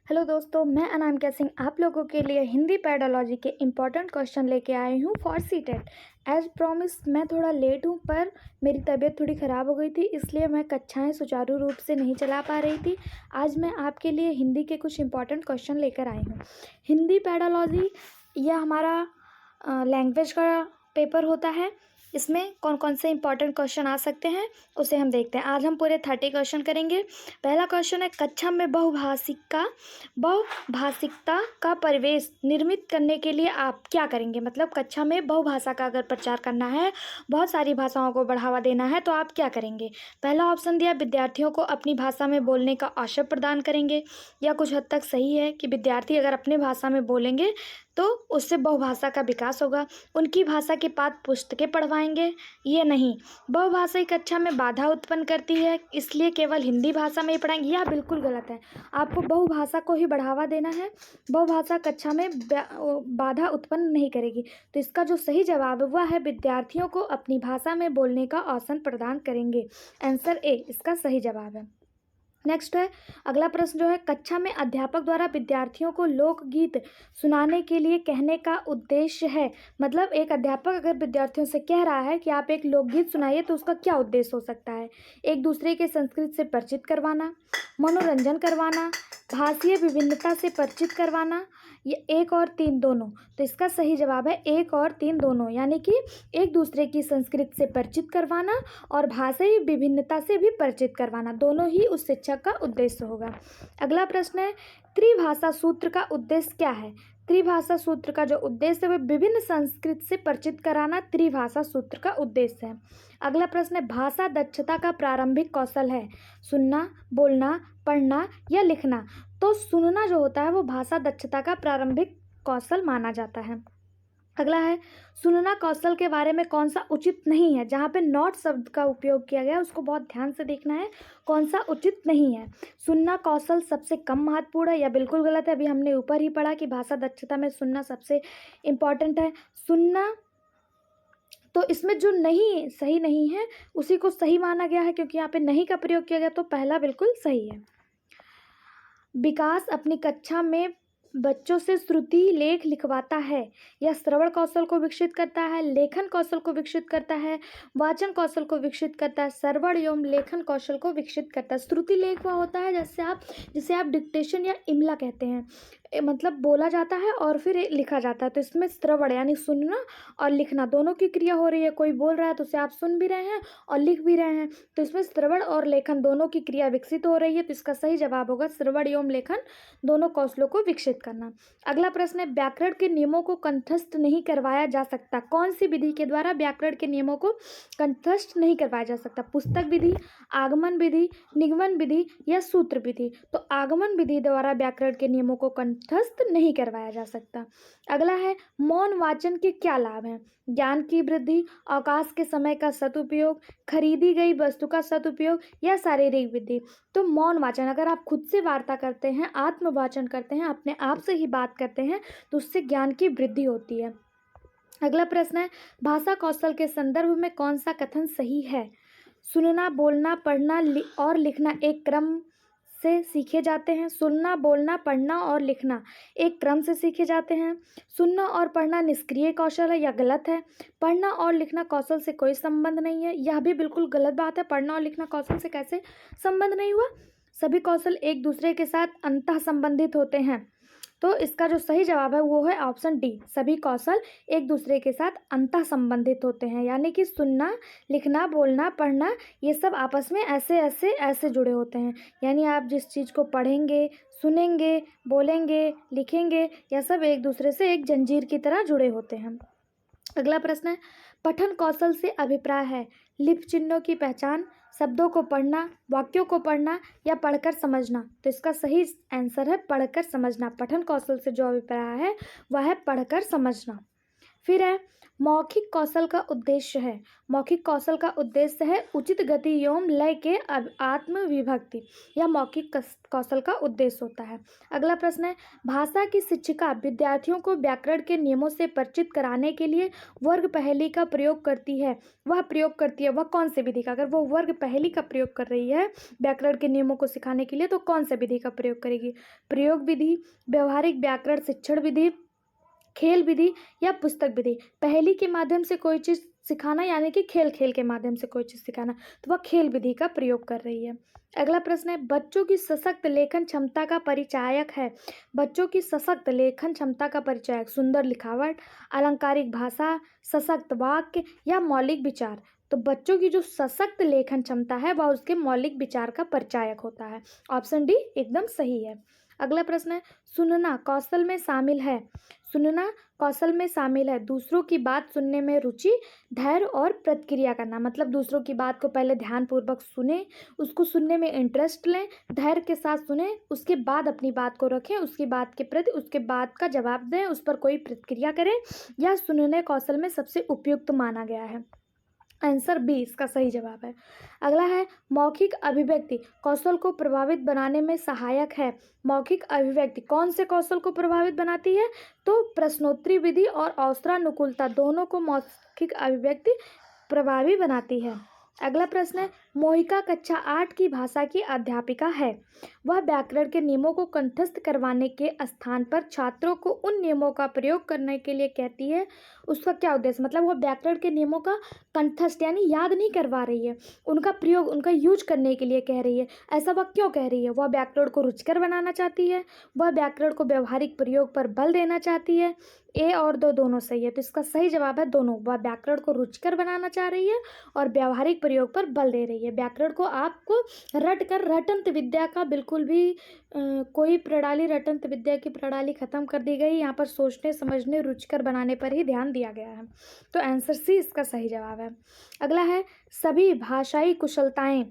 Hello दोस्तों, मैं अनामिका सिंह आप लोगों के लिए हिंदी पैडोलॉजी के इम्पॉर्टेंट क्वेश्चन लेके आई हूँ फॉर सीटेट। एज प्रॉमिस मैं थोड़ा लेट हूँ, पर मेरी तबीयत थोड़ी ख़राब हो गई थी, इसलिए मैं कक्षाएं सुचारू रूप से नहीं चला पा रही थी। आज मैं आपके लिए हिंदी के कुछ इम्पॉर्टेंट क्वेश्चन लेकर आई हूँ। हिंदी पैडोलॉजी यह हमारा लैंग्वेज का पेपर होता है। इसमें कौन कौन से इंपॉर्टेंट क्वेश्चन आ सकते हैं उसे हम देखते हैं। आज हम पूरे 30 क्वेश्चन करेंगे। पहला क्वेश्चन है, कक्षा में बहुभाषिकता का परिवेश निर्मित करने के लिए आप क्या करेंगे। मतलब कक्षा में बहुभाषा का अगर प्रचार करना है, बहुत सारी भाषाओं को बढ़ावा देना है, तो आप क्या करेंगे। पहला ऑप्शन दिया, विद्यार्थियों को अपनी भाषा में बोलने का अवसर प्रदान करेंगे। यह कुछ हद तक सही है कि विद्यार्थी अगर अपनी भाषा में बोलेंगे तो उससे बहुभाषा का विकास होगा। उनकी भाषा के पाठ्य पुस्तकें पढ़वाएंगे, ये नहीं। बहुभाषाई कक्षा में बाधा उत्पन्न करती है, इसलिए केवल हिंदी भाषा में ही पढ़ाएंगे, यह बिल्कुल गलत है। आपको बहुभाषा को ही बढ़ावा देना है। बहुभाषा कक्षा में बाधा उत्पन्न नहीं करेगी। तो इसका जो सही जवाब है वह है, विद्यार्थियों को अपनी भाषा में बोलने का अवसर प्रदान करेंगे। आंसर ए इसका सही जवाब है। नेक्स्ट है, अगला प्रश्न जो है, कक्षा में अध्यापक द्वारा विद्यार्थियों को लोकगीत सुनाने के लिए कहने का उद्देश्य है। मतलब एक अध्यापक अगर विद्यार्थियों से कह रहा है कि आप एक लोकगीत सुनाइए, तो उसका क्या उद्देश्य हो सकता है। एक दूसरे के संस्कृति से परिचित करवाना, मनोरंजन करवाना, भाषीय विभिन्नता से परिचित करवाना, ये 1 और 3 दोनों। तो इसका सही जवाब है 1 और 3 दोनों, यानी कि एक दूसरे की संस्कृति से परिचित करवाना और भाषाई विभिन्नता से भी परिचित करवाना, दोनों ही उस शिक्षक का उद्देश्य होगा। अगला प्रश्न है, त्रिभाषा सूत्र का उद्देश्य क्या है। त्रिभाषा सूत्र का जो उद्देश्य है वह विभिन्न संस्कृति से परिचित कराना त्रिभाषा सूत्र का उद्देश्य है। अगला प्रश्न है, भाषा दक्षता का प्रारंभिक कौशल है सुनना, बोलना, पढ़ना या लिखना। तो सुनना जो होता है वो भाषा दक्षता का प्रारंभिक कौशल माना जाता है। अगला है, सुनना कौशल के बारे में कौन सा उचित नहीं है। जहाँ पे नॉट शब्द का उपयोग किया गया है उसको बहुत ध्यान से देखना है, कौन सा उचित नहीं है। सुनना कौशल सबसे कम महत्वपूर्ण है, या बिल्कुल गलत है। अभी हमने ऊपर ही पढ़ा कि भाषा दक्षता में सुनना सबसे इम्पॉर्टेंट है। सुनना, तो इसमें जो नहीं सही नहीं है उसी को सही माना गया है, क्योंकि यहाँ पे नहीं का प्रयोग किया गया, तो पहला बिल्कुल सही है। विकास अपनी कक्षा में बच्चों से श्रुति लेख लिखवाता है। यह श्रवण कौशल को विकसित करता है, लेखन कौशल को विकसित करता है, वाचन कौशल को विकसित करता है, श्रवण एवं लेखन कौशल को विकसित करता है। श्रुति लेख वह होता है जिसे आप डिक्टेशन या इमला कहते हैं। मतलब बोला जाता है और फिर लिखा जाता है। तो इसमें श्रवण यानी सुनना और लिखना दोनों की क्रिया हो रही है। कोई बोल रहा है तो उसे आप सुन भी रहे हैं और लिख भी रहे हैं, तो इसमें श्रवण और लेखन दोनों की क्रिया विकसित हो रही है। तो इसका सही जवाब होगा श्रवण एवं लेखन दोनों कौशलों को विकसित करना। अगला प्रश्न है, व्याकरण के नियमों को कंठस्थ नहीं करवाया जा सकता। कौन सी विधि के द्वारा व्याकरण के नियमों को कंठस्थ नहीं करवाया जा सकता। पुस्तक विधि, आगमन विधि, निगमन विधि या सूत्र विधि। तो आगमन विधि द्वारा व्याकरण के नियमों को कंठस्थ नहीं करवाया जा सकता। अगला है, मौन वाचन के क्या लाभ हैं। ज्ञान की वृद्धि, अवकाश के समय का सदुपयोग, खरीदी गई वस्तु का सदुपयोग या शारीरिक वृद्धि। तो मौन वाचन, अगर आप खुद से वार्ता करते हैं, आत्मवाचन करते हैं, अपने आप से ही बात करते हैं, तो उससे ज्ञान की वृद्धि होती है। अगला प्रश्न है, भाषा कौशल के संदर्भ में कौन सा कथन सही है। सुनना, बोलना, पढ़ना और लिखना एक क्रम से सीखे जाते हैं। सुनना, बोलना, पढ़ना और लिखना एक क्रम से सीखे जाते हैं। सुनना और पढ़ना निष्क्रिय कौशल है या गलत है। पढ़ना और लिखना कौशल से कोई संबंध नहीं है, यह भी बिल्कुल गलत बात है। पढ़ना और लिखना कौशल से कैसे संबंध नहीं हुआ। सभी कौशल एक दूसरे के साथ अंतः संबंधित होते हैं। तो इसका जो सही जवाब है वो है ऑप्शन डी, सभी कौशल एक दूसरे के साथ अंतः संबंधित होते हैं। यानी कि सुनना, लिखना, बोलना, पढ़ना ये सब आपस में ऐसे जुड़े होते हैं। यानी आप जिस चीज़ को पढ़ेंगे, सुनेंगे, बोलेंगे, लिखेंगे, यह सब एक दूसरे से एक जंजीर की तरह जुड़े होते हैं। अगला प्रश्न है, पठन कौशल से अभिप्राय है लिपि चिन्हों की पहचान, शब्दों को पढ़ना, वाक्यों को पढ़ना या पढ़कर समझना। तो इसका सही आंसर है पढ़कर समझना। पठन कौशल से जो अभिप्राय है वह है पढ़कर समझना। फिर है मौखिक कौशल का उद्देश्य है। मौखिक कौशल का उद्देश्य है उचित गति एवं लय के आत्म विभक्ति। यह मौखिक कौशल का उद्देश्य होता है। अगला प्रश्न है भाषा की शिक्षिका विद्यार्थियों को व्याकरण के नियमों से परिचित कराने के लिए वर्ग पहेली का प्रयोग करती है। वह कौन से विधि का? अगर वो वर्ग पहेली का प्रयोग कर रही है व्याकरण के नियमों को सिखाने के लिए तो कौन से विधि का प्रयोग करेगी? प्रयोग विधि, व्यवहारिक व्याकरण शिक्षण विधि, खेल विधि या पुस्तक विधि। पहेली के माध्यम से कोई चीज़ सिखाना यानी कि खेल खेल के माध्यम से कोई चीज़ सिखाना, तो वह खेल विधि का प्रयोग कर रही है। अगला प्रश्न है बच्चों की सशक्त लेखन क्षमता का परिचायक है। बच्चों की सशक्त लेखन क्षमता का परिचायक सुंदर लिखावट, अलंकारिक भाषा, सशक्त वाक्य या मौलिक विचार। तो बच्चों की जो सशक्त लेखन क्षमता है वह उसके मौलिक विचार का परिचायक होता है। ऑप्शन डी एकदम सही है। अगला प्रश्न है सुनना कौशल में शामिल है। सुनना कौशल में शामिल है दूसरों की बात सुनने में रुचि, धैर्य और प्रतिक्रिया करना। मतलब दूसरों की बात को पहले ध्यानपूर्वक सुने, उसको सुनने में इंटरेस्ट लें, धैर्य के साथ सुने, उसके बाद अपनी बात को रखें, उसकी बात के प्रति उसके बात का जवाब दें, उस पर कोई प्रतिक्रिया करें। यह सुनने कौशल में सबसे उपयुक्त माना गया है। आंसर बी इसका सही जवाब है। अगला है मौखिक अभिव्यक्ति कौशल को प्रभावित बनाने में सहायक है। मौखिक अभिव्यक्ति कौन से कौशल को प्रभावित बनाती है? तो प्रश्नोत्तरी विधि और अवसरानुकूलता दोनों को मौखिक अभिव्यक्ति प्रभावी बनाती है। अगला प्रश्न है मोहिका कक्षा 8 की भाषा की अध्यापिका है। वह व्याकरण के नियमों को कंठस्थ करवाने के स्थान पर छात्रों को उन नियमों का प्रयोग करने के लिए कहती है। उसका क्या उद्देश्य? मतलब वह व्याकरण के नियमों का कंठस्थ यानी याद नहीं करवा रही है, उनका प्रयोग उनका यूज करने के लिए कह रही है। ऐसा वह क्यों कह रही है? वह व्याकरण को रुचिकर बनाना चाहती है, वह व्याकरण को व्यवहारिक प्रयोग पर बल देना चाहती है। ए और दो दोनों सही है, तो इसका सही जवाब है दोनों। वह व्याकरण को रुचिकर बनाना चाह रही है और व्यावहारिक प्रयोग पर बल दे रही है। व्याकरण को आपको रट कर रटंत विद्या का बिल्कुल भी कोई प्रणाली रटंत विद्या की प्रणाली खत्म कर दी गई। यहाँ पर सोचने समझने रुचिकर बनाने पर ही ध्यान दिया गया है। तो आंसर सी इसका सही जवाब है। अगला है सभी भाषाई कुशलताएं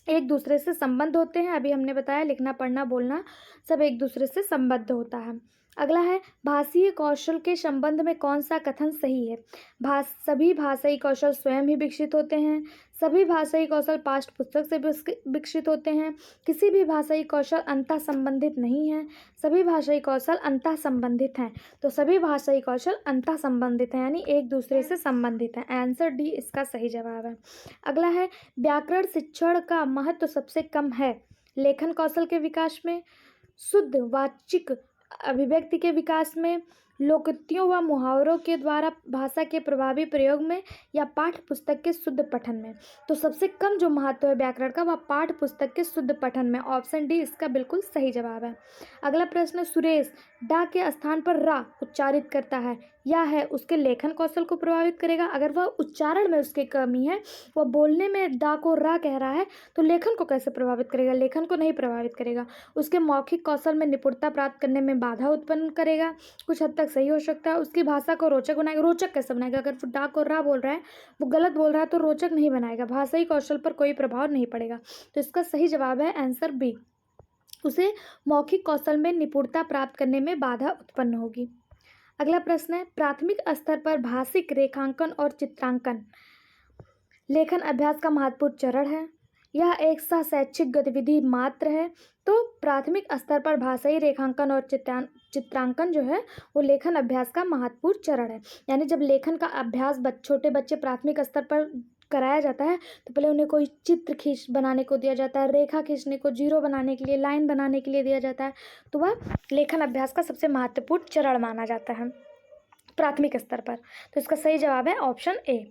एक दूसरे से संबंध होते हैं। अभी हमने बताया लिखना पढ़ना बोलना सब एक दूसरे से संबद्ध होता है। अगला है भाषीय कौशल के संबंध में कौन सा कथन सही है? सभी भाषाई कौशल स्वयं ही विकसित होते हैं। सभी भाषाई कौशल पाठ्य पुस्तक से विकसित होते हैं। किसी भी भाषाई कौशल अंतः संबंधित नहीं है। सभी भाषाई कौशल अंतः संबंधित हैं। तो सभी भाषाई कौशल अंतः संबंधित हैं यानी एक दूसरे से संबंधित हैं। आंसर डी इसका सही जवाब है। अगला है व्याकरण शिक्षण का महत्व सबसे कम है। लेखन कौशल के विकास में, शुद्ध वाचिक अभिव्यक्ति के विकास में, लोकोक्तियों व मुहावरों के द्वारा भाषा के प्रभावी प्रयोग में या पाठ्य पुस्तक के शुद्ध पठन में। तो सबसे कम जो महत्व है व्याकरण का वह पाठ्य पुस्तक के शुद्ध पठन में। ऑप्शन डी इसका बिल्कुल सही जवाब है। अगला प्रश्न सुरेश डा के स्थान पर रा उच्चारित करता है या है उसके लेखन कौशल को प्रभावित करेगा। अगर वह उच्चारण में उसकी कमी है, वह बोलने में डा को रा कह रहा है, तो लेखन को कैसे प्रभावित करेगा? लेखन को नहीं प्रभावित करेगा। उसके मौखिक कौशल में निपुणता प्राप्त करने में बाधा उत्पन्न करेगा। कुछ हद तक सही हो सकता है। उसकी भाषा को रोचक बनाएगा। रोचक कैसे बनाएगा? अगर वो डा को रा बोल रहा है, वो गलत बोल रहा है, तो रोचक नहीं बनाएगा। भाषाई कौशल पर कोई प्रभाव नहीं पड़ेगा। तो इसका सही जवाब है आंसर बी। उसे मौखिक कौशल में निपुणता प्राप्त करने में बाधा उत्पन्न होगी। अगला प्रश्न है प्राथमिक स्तर पर भाषिक रेखांकन और चित्रांकन लेखन अभ्यास का महत्वपूर्ण चरण है। यह एक शैक्षिक गतिविधि मात्र है। तो प्राथमिक स्तर पर भाषाई रेखांकन और चित्रांकन जो है वो लेखन अभ्यास का महत्वपूर्ण चरण है। यानी जब लेखन का अभ्यास छोटे बच्चे प्राथमिक स्तर पर कराया जाता है तो पहले उन्हें कोई चित्र बनाने को दिया जाता है, रेखा खींचने को, जीरो बनाने के लिए, लाइन बनाने के लिए दिया जाता है। तो वह लेखन अभ्यास का सबसे महत्वपूर्ण चरण माना जाता है प्राथमिक स्तर पर। तो इसका सही जवाब है ऑप्शन ए।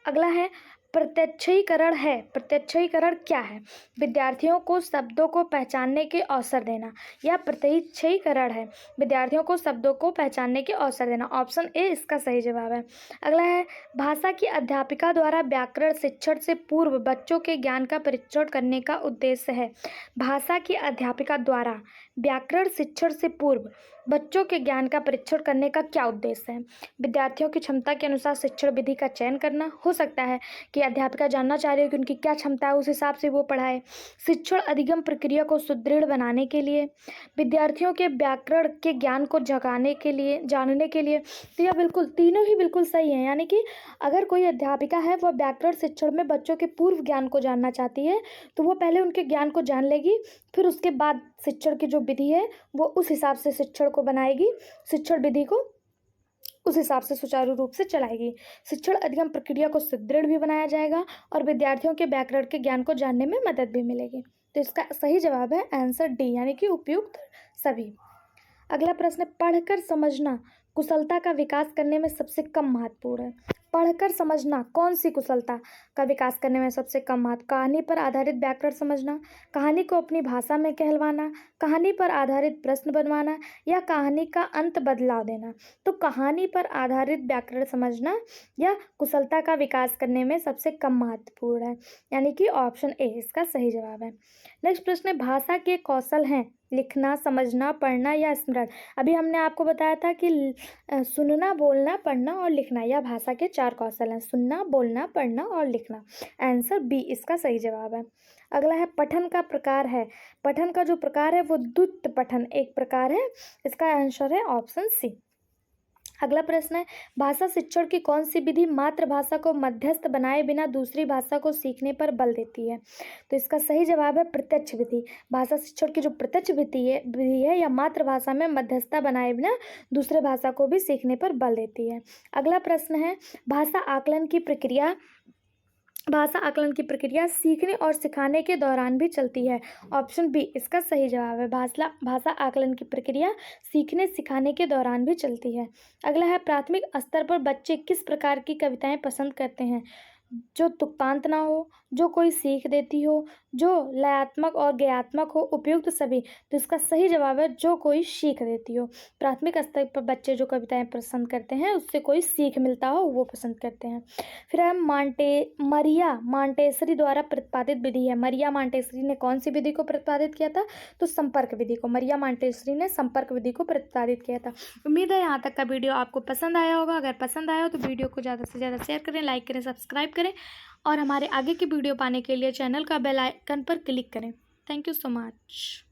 अगला है प्रत्यक्षीकरण है। प्रत्यक्षीकरण क्या है? विद्यार्थियों को शब्दों को पहचानने के अवसर देना। यह प्रत्यक्षीकरण है, विद्यार्थियों को शब्दों को पहचानने के अवसर देना। ऑप्शन ए इसका सही जवाब है। अगला है भाषा की अध्यापिका द्वारा व्याकरण शिक्षण से पूर्व बच्चों के ज्ञान का परीक्षण करने का उद्देश्य है। भाषा की अध्यापिका द्वारा व्याकरण शिक्षण से पूर्व बच्चों के ज्ञान का परीक्षण करने का क्या उद्देश्य है? विद्यार्थियों की क्षमता के अनुसार शिक्षण विधि का चयन करना। हो सकता है कि कि अध्यापिका जानना चाह रही है कि उनकी क्या क्षमता है, उस हिसाब से वो पढ़ाए। शिक्षण अधिगम प्रक्रिया को सुदृढ़ बनाने के लिए, विद्यार्थियों के व्याकरण के ज्ञान को जगाने के लिए, जानने के लिए। तो यह बिल्कुल तीनों ही बिल्कुल सही हैं। यानी कि अगर कोई अध्यापिका है वह व्याकरण शिक्षण में बच्चों के पूर्व ज्ञान को जानना चाहती है, तो वो पहले उनके ज्ञान को जान लेगी, फिर उसके बाद शिक्षण की जो विधि है वो उस हिसाब से शिक्षण को बनाएगी, शिक्षण विधि को उस हिसाब से सुचारू रूप से चलाएगी। शिक्षण अधिगम प्रक्रिया को सुदृढ़ भी बनाया जाएगा और विद्यार्थियों के व्याकरण के ज्ञान को जानने में मदद भी मिलेगी। तो इसका सही जवाब है आंसर डी, यानी कि उपयुक्त सभी। अगला प्रश्न है, पढ़कर समझना कुशलता का विकास करने में सबसे कम महत्वपूर्ण है। पढ़कर समझना कौन सी कुशलता का विकास करने में सबसे कम महत्व? कहानी पर आधारित व्याकरण समझना, कहानी को अपनी भाषा में कहलवाना, कहानी पर आधारित प्रश्न बनवाना, या कहानी का अंत बदलाव देना। तो कहानी पर आधारित व्याकरण समझना या कुशलता का विकास करने में सबसे कम महत्वपूर्ण है, यानी कि ऑप्शन ए इसका सही जवाब है। नेक्स्ट प्रश्न है, भाषा के कौशल हैं लिखना, समझना, पढ़ना या स्मरण। अभी हमने आपको बताया था कि सुनना, बोलना, पढ़ना और लिखना, यह भाषा के 4 कौशल हैं। सुनना, बोलना, पढ़ना और लिखना। आंसर बी इसका सही जवाब है। अगला है, पठन का प्रकार है। पठन का जो प्रकार है वो द्रुत पठन एक प्रकार है। इसका आंसर है ऑप्शन सी। अगला प्रश्न है, भाषा शिक्षण की कौन सी विधि मातृभाषा को मध्यस्थ बनाए बिना दूसरी भाषा को सीखने पर बल देती है? तो इसका सही जवाब है प्रत्यक्ष विधि। भाषा शिक्षण की जो प्रत्यक्ष विधि है या मातृभाषा में मध्यस्थता बनाए बिना दूसरे भाषा को भी सीखने पर बल देती है। अगला प्रश्न है, भाषा आकलन की प्रक्रिया सीखने और सिखाने के दौरान भी चलती है। ऑप्शन बी इसका सही जवाब है। भाषा आकलन की प्रक्रिया सीखने सिखाने के दौरान भी चलती है। अगला है, प्राथमिक स्तर पर बच्चे किस प्रकार की कविताएं पसंद करते हैं? जो तुक्तांत ना हो, जो कोई सीख देती हो, जो लयात्मक और गयात्मक हो, उपयुक्त सभी। तो इसका सही जवाब है जो कोई सीख देती हो। प्राथमिक स्तर पर बच्चे जो कविताएं पसंद करते हैं उससे कोई सीख मिलता हो वो पसंद करते हैं। फिर है मरिया मांटेसरी द्वारा प्रतिपादित विधि है। मरिया मांटेसरी ने कौन सी विधि को प्रतिपादित किया था? तो संपर्क विधि को। मरिया मांटेसरी ने संपर्क विधि को प्रतिपादित किया था। उम्मीद है यहाँ तक का वीडियो आपको पसंद आया होगा। अगर पसंद आया हो तो वीडियो को ज़्यादा से ज़्यादा शेयर करें, लाइक करें, सब्सक्राइब करें और हमारे आगे की वीडियो पाने के लिए चैनल का बेल आइकन पर क्लिक करें। Thank you so much.